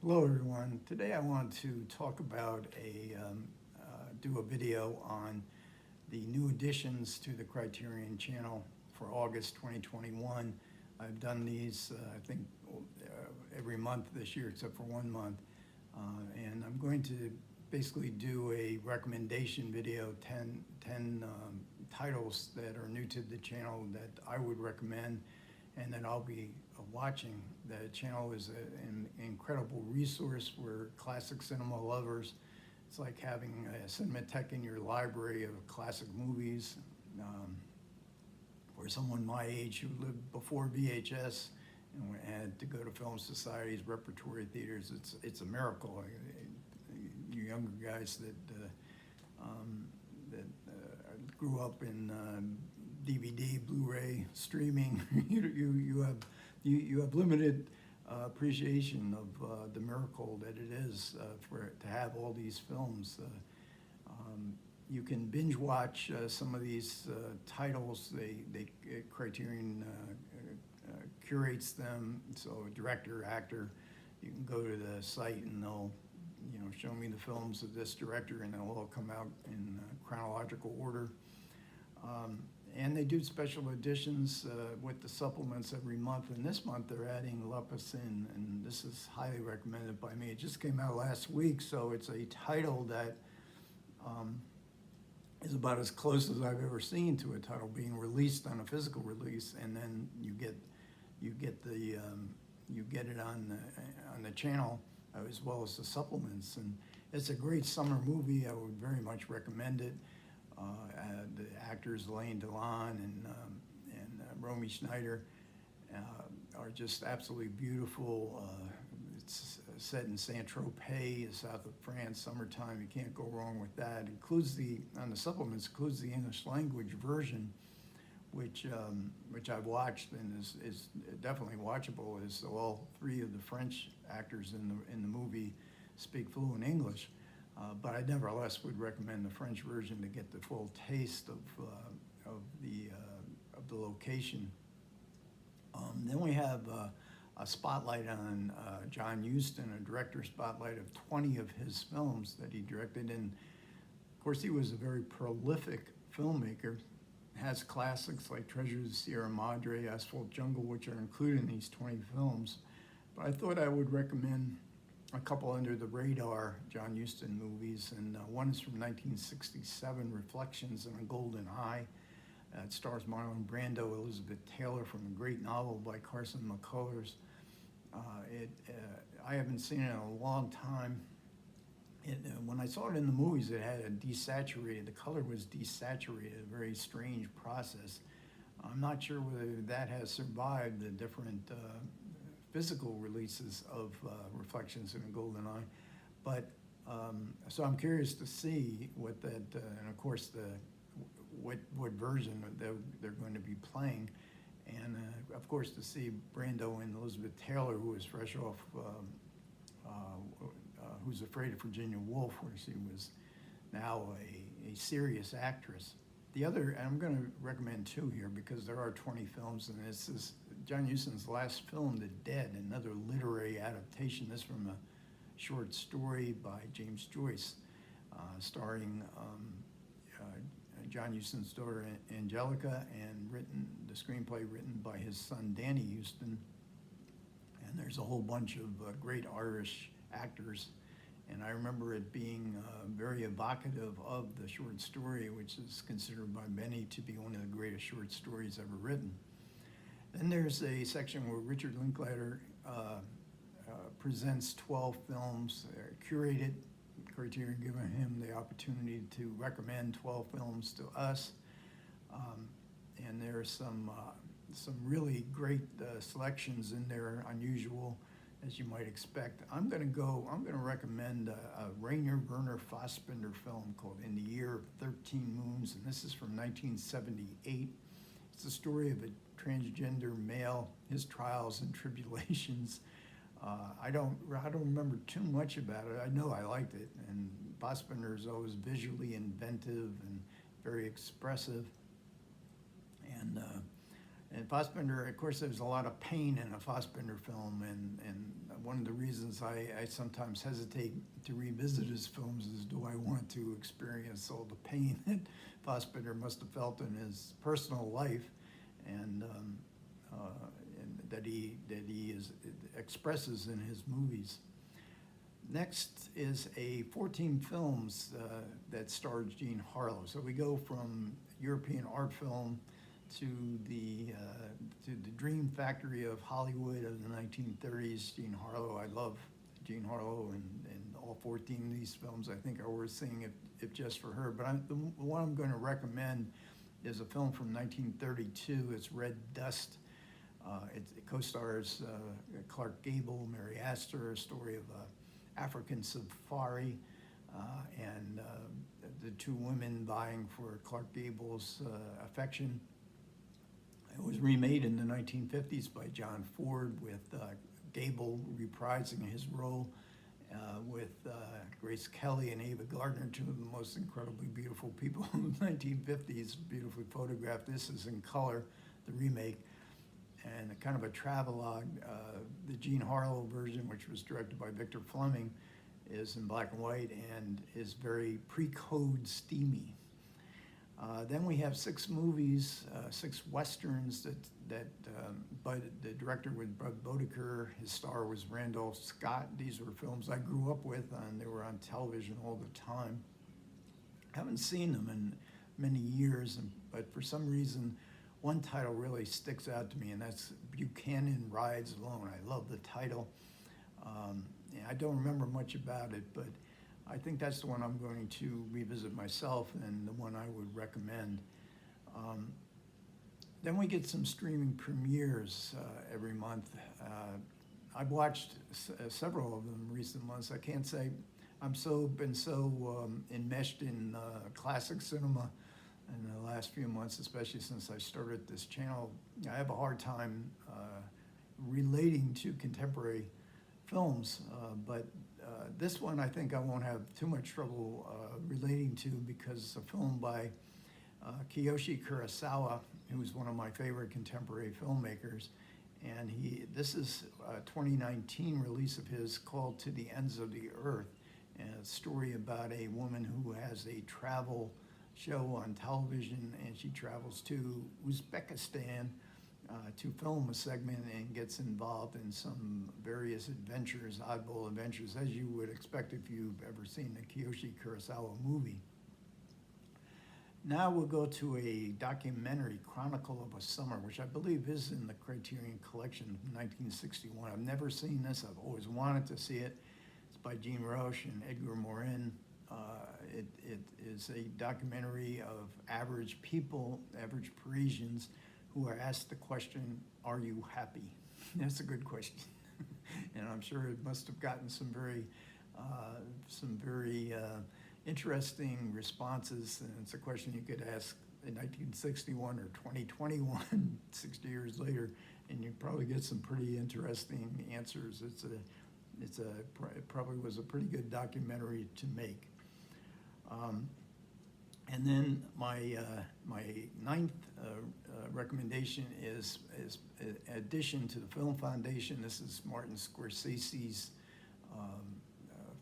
Hello, everyone. Today I want to talk about do a video on the new additions to the Criterion Channel for August 2021. I've done these, I think, every month this year except for 1 month. And I'm going to basically do a recommendation video, 10 titles that are new to the channel that I would recommend and that I'll be watching. The channel is an incredible resource for classic cinema lovers. It's like having a cinematheque in your library of classic movies. For someone my age who lived before VHS and had to go to film societies, repertory theaters, it's a miracle. You younger guys that grew up in DVD, Blu-ray, streaming, you have limited appreciation of the miracle that it is to have all these films. You can binge watch some of these titles. Criterion curates them. So director, actor, you can go to the site and they'll show me the films of this director, and they'll all come out in chronological order. And they do special editions with the supplements every month. And this month they're adding La Piscine, and this is highly recommended by me. It just came out last week, so it's a title that is about as close as I've ever seen to a title being released on a physical release, and then you get it on the channel as well as the supplements. And it's a great summer movie. I would very much recommend it. The actors Elaine Delon and Romy Schneider are just absolutely beautiful. It's set in Saint-Tropez, south of France, summertime. You can't go wrong with that. On the supplements includes the English language version, which I've watched and is definitely watchable. As all three of the French actors in the movie speak fluent English. But I nevertheless would recommend the French version to get the full taste of the location. Then we have a spotlight on John Huston, a director spotlight of 20 of his films that he directed. And of course, he was a very prolific filmmaker. Has classics like Treasures of Sierra Madre, Asphalt Jungle, which are included in these 20 films. But I thought I would recommend a couple under the radar John Huston movies, and one is from 1967, Reflections in a Golden Eye. It stars Marlon Brando, Elizabeth Taylor, from a great novel by Carson McCullers. I haven't seen it in a long time. When I saw it in the movies, it had the color was desaturated, a very strange process. I'm not sure whether that has survived the different physical releases of Reflections in a Golden Eye, but so I'm curious to see what that, and of course what version they're going to be playing, and of course to see Brando and Elizabeth Taylor, who is fresh off Who's Afraid of Virginia Woolf, where she was now a serious actress. The other, and I'm going to recommend two here because there are 20 films, and this is John Huston's last film, The Dead, another literary adaptation. This from a short story by James Joyce, starring John Huston's daughter Angelica, and the screenplay written by his son Danny Huston. And there's a whole bunch of great Irish actors. And I remember it being very evocative of the short story, which is considered by many to be one of the greatest short stories ever written. Then there's a section where Richard Linklater presents 12 films, curated, Criterion giving him the opportunity to recommend 12 films to us. And there are some really great selections in there, unusual, as you might expect. I'm going to recommend a Rainer Werner Fassbinder film called In the Year of 13 Moons, and this is from 1978. It's the story of a transgender male, his trials and tribulations. I don't remember too much about it. I know I liked it, and Fassbinder is always visually inventive and very expressive. And Fassbinder, of course, there's a lot of pain in a Fassbinder film, and one of the reasons I sometimes hesitate to revisit his films is, do I want to experience all the pain that Fassbinder must have felt in his personal life, and that he expresses in his movies. Next is a 14 films that stars Jean Harlow. So we go from European art film to the dream factory of Hollywood of the 1930s. Jean Harlow, I love Jean Harlow, and all 14 of these films I think are worth seeing if just for her. But the one I'm going to recommend is a film from 1932. It's Red Dust. It co-stars Clark Gable, Mary Astor, a story of African safari, and the two women vying for Clark Gable's affection. It was remade in the 1950s by John Ford, with Gable reprising his role with Grace Kelly and Ava Gardner, two of the most incredibly beautiful people in the 1950s, beautifully photographed. This is in color, the remake, and a kind of a travelogue. The Jean Harlow version, which was directed by Victor Fleming, is in black and white and is very pre-code steamy. Then we have 6 movies, 6 westerns but the director was Bud Bodeker. His star was Randolph Scott. These were films I grew up with, and they were on television all the time. Haven't seen them in many years, but for some reason, one title really sticks out to me, and that's Buchanan Rides Alone. I love the title. I don't remember much about it, but I think that's the one I'm going to revisit myself, and the one I would recommend. Then we get some streaming premieres every month. I've watched several of them in recent months. I can't say I'm been so enmeshed in classic cinema in the last few months, especially since I started this channel. I have a hard time relating to contemporary films, but this one I think I won't have too much trouble relating to, because it's a film by Kiyoshi Kurosawa, who's one of my favorite contemporary filmmakers. And this is a 2019 release of his called To the Ends of the Earth, and a story about a woman who has a travel show on television, and she travels to Uzbekistan to film a segment and gets involved in some various adventures, oddball adventures, as you would expect if you've ever seen a Kiyoshi Kurosawa movie. Now we'll go to a documentary, Chronicle of a Summer, which I believe is in the Criterion Collection of 1961. I've never seen this. I've always wanted to see it. It's by Jean Roche and Edgar Morin. It is a documentary of average people, average Parisians, who are asked the question, are you happy? That's a good question. And I'm sure it must have gotten some very interesting responses. And it's a question you could ask in 1961 or 2021, 60 years later, and you'd probably get some pretty interesting answers. It probably was a pretty good documentary to make. And then my ninth recommendation is in addition to the Film Foundation. This is Martin Scorsese's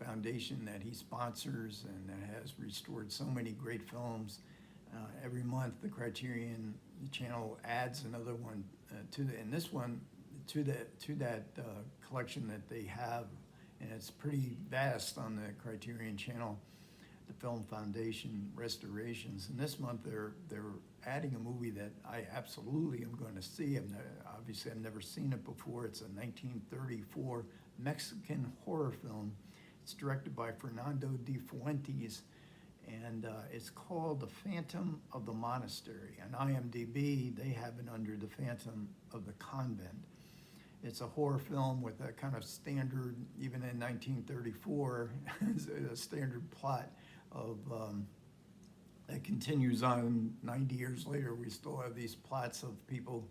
foundation that he sponsors and that has restored so many great films. Every month, the Criterion Channel adds another one to that collection that they have, and it's pretty vast on the Criterion Channel. The Film Foundation restorations, and this month they're adding a movie that I absolutely am going to see. Obviously I've never seen it before. It's a 1934 Mexican horror film. It's directed by Fernando de Fuentes, and it's called The Phantom of the Monastery. On IMDb, they have it under The Phantom of the Convent. It's a horror film with a kind of standard, even in 1934, a standard plot of that continues on 90 years later. We still have these plots of people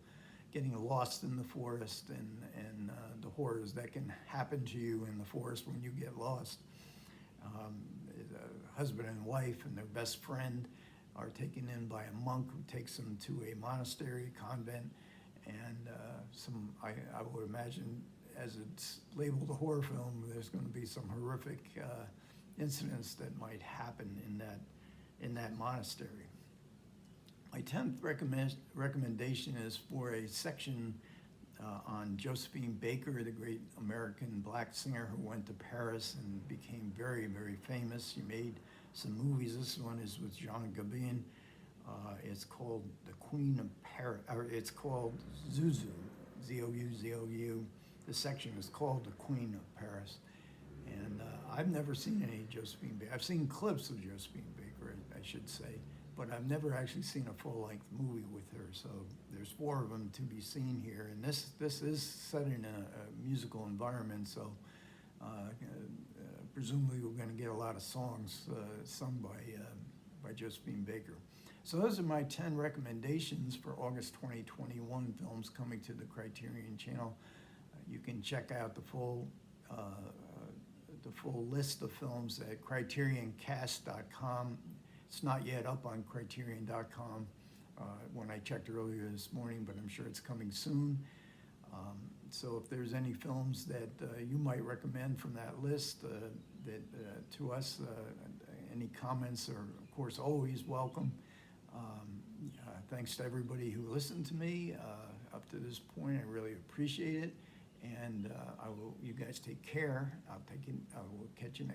getting lost in the forest, and the horrors that can happen to you in the forest when you get lost. A husband and wife and their best friend are taken in by a monk who takes them to a monastery, convent, and I would imagine as it's labeled a horror film, there's going to be some horrific incidents that might happen in that monastery. My 10th recommendation is for a section on Josephine Baker, the great American black singer who went to Paris and became very, very famous. She made some movies. This one is with Jean Gabin. It's called The Queen of Paris, or it's called Zou Zou, Z-O-U, Z-O-U. The section is called The Queen of Paris. And I've never seen any Josephine Baker. I've seen clips of Josephine Baker, I should say, but I've never actually seen a full-length movie with her. So there's 4 of them to be seen here. And this is set in a musical environment, so presumably we're going to get a lot of songs sung by Josephine Baker. So those are my 10 recommendations for August 2021 films coming to the Criterion Channel. You can check out the full list of films at CriterionCast.com. It's not yet up on Criterion.com when I checked earlier this morning, but I'm sure it's coming soon. So if there's any films that you might recommend from that list to us, any comments are, of course, always welcome. Thanks to everybody who listened to me up to this point. I really appreciate it. And you guys take care. I will catch you next.